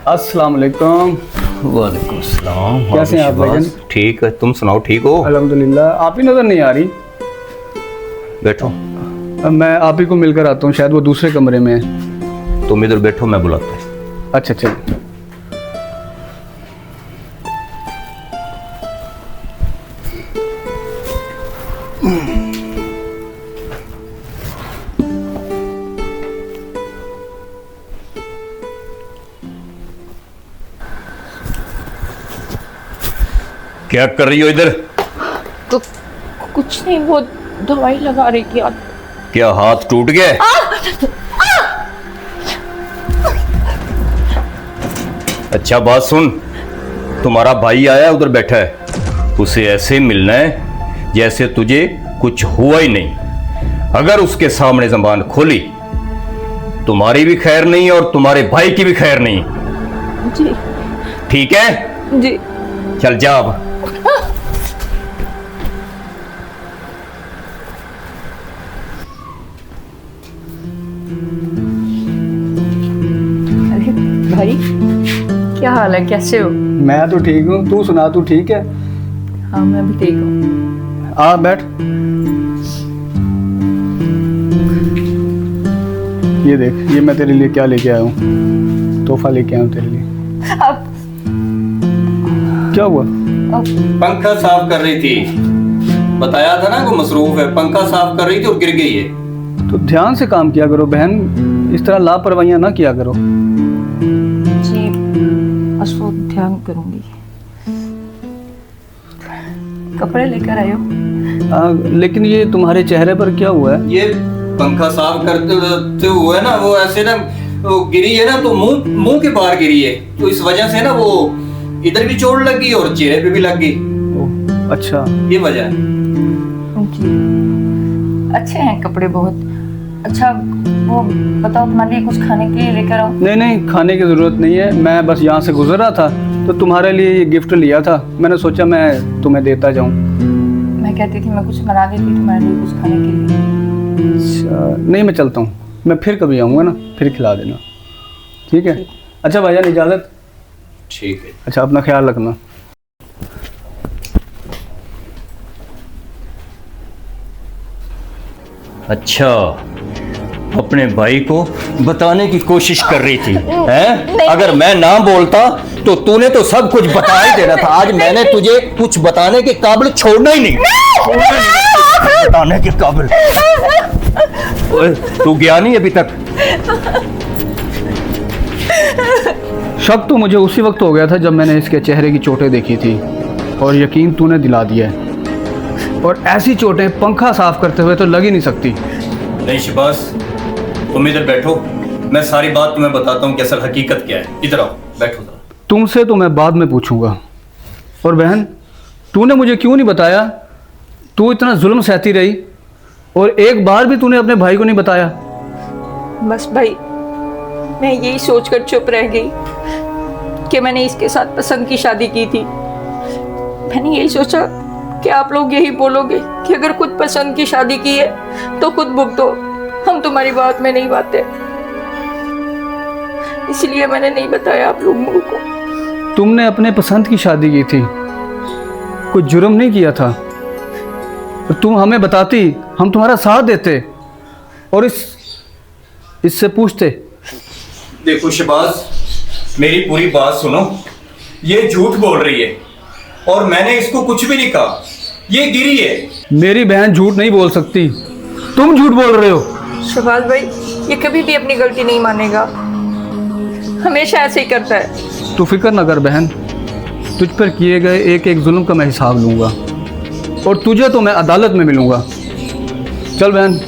अस्सलाम वालेकुम। वालेकुम सलाम। कैसे हैं आप भाईजान? ठीक है, तुम सुनाओ, ठीक हो? अल्हम्दुलिल्लाह। आप ही नज़र नहीं आ रही। बैठो। अब मैं आप ही को मिलकर आता हूँ, शायद वो दूसरे कमरे में है। तुम इधर बैठो, मैं बुलाता हूँ। अच्छा चलिए। क्या कर रही हो इधर? तो कुछ नहीं, वो दवाई लगा रही थी। क्या हाथ टूट गया? अच्छा बात सुन, तुम्हारा भाई आया उधर बैठा है, उसे ऐसे मिलना है जैसे तुझे कुछ हुआ ही नहीं। अगर उसके सामने ज़बान खोली, तुम्हारी भी खैर नहीं और तुम्हारे भाई की भी खैर नहीं। जी ठीक है? जी। चल जा अब। अरे भाई, क्या हाल है, कैसे हो? मैं तो ठीक हूँ, तू सुना, तू ठीक है? हाँ मैं भी ठीक हूँ। आ बैठ। ये देख, ये मैं तेरे लिए क्या लेके आया हूँ, तोहफा लेके आया हूँ तेरे लिए। अब क्या हुआ? पंखा साफ कर रही थी, बताया था ना, वो मसरूफ है, पंखा साफ कर रही थी और गिर गई है। तो ध्यान से काम किया करो बहन, इस तरह लापरवाहियां ना किया करो। जी बस वो ध्यान करूंगी। कपड़े लेकर आए हो? लेकिन ये तुम्हारे चेहरे पर क्या हुआ है? ये पंखा साफ करते हुए ना, वो ऐसे ना, वो गिरी है ना, तो मुंह के पार गिरी है, तो इस वजह से ना वो इधर भी चोट लगी और चेहरे पे भी लग गई। ओह, अच्छा, ये वजह है। जी अच्छे हैं कपड़े बहुत। अच्छा वो बताओ, तुम्हारे लिए कुछ खाने के लिए लेकर आओ? नहीं नहीं, खाने की ज़रूरत नहीं है, मैं बस यहाँ से गुजर रहा था तो तुम्हारे लिए ये गिफ्ट लिया था, मैंने सोचा मैं तुम्हें देता जाऊँ। मैं कहती थी मैं कुछ बना देती तुम्हारे लिए कुछ खाने के लिए। अच्छा नहीं, मैं चलता हूँ, मैं फिर कभी आऊँगा ना, फिर खिला देना। ठीक है? अच्छा भाईजान, इजाज़त। ठीक है। अच्छा, अपना ख्याल रखना। अच्छा, अपने भाई को बताने की कोशिश कर रही थी, हैं? अगर मैं ना बोलता तो तूने तो सब कुछ बता ही देना था। आज मैंने तुझे कुछ बताने के काबिल छोड़ना ही नहीं, बताने के काबिल। ओए, तू गया नहीं अभी तक? शक तो मुझे उसी वक्त हो गया था जब मैंने इसके चेहरे की चोटें देखी थी, और यकीन तूने दिला दिया है। और ऐसी चोटें पंखा साफ करते हुए तो लग ही नहीं सकती। नहीं शहबाज, तुम इधर बैठो, मैं सारी बात तुम्हें बताता हूँ कि असल हकीकत क्या है। इधर आओ, बैठो जरा। तुमसे तो मैं बाद में पूछूंगा। और बहन, तूने मुझे क्यों नहीं बताया? तू इतना जुल्म सहती रही और एक बार भी तूने अपने भाई को नहीं बताया। बस भाई, मैं यही सोचकर चुप रह गई कि मैंने इसके साथ पसंद की शादी की थी। मैंने यही सोचा कि आप लोग यही बोलोगे कि अगर खुद पसंद की शादी की है तो खुद भुगतो, हम तुम्हारी बात में नहीं आते। इसलिए मैंने नहीं बताया आप लोगों को। तुमने अपने पसंद की शादी की थी, कोई जुर्म नहीं किया था। तुम हमें बताती, हम तुम्हारा साथ देते और इससे पूछते। देखो शहबाज, मेरी पूरी बात सुनो। ये झूठ बोल रही है और मैंने इसको कुछ भी नहीं कहा, ये गिरी है। मेरी बहन झूठ नहीं बोल सकती, तुम झूठ बोल रहे हो। शहबाज भाई, ये कभी भी अपनी गलती नहीं मानेगा, हमेशा ऐसे ही करता है। तू फिक्र न कर बहन, तुझ पर किए गए एक एक जुल्म का मैं हिसाब लूँगा और तुझे तो मैं अदालत में मिलूँगा। चल बहन।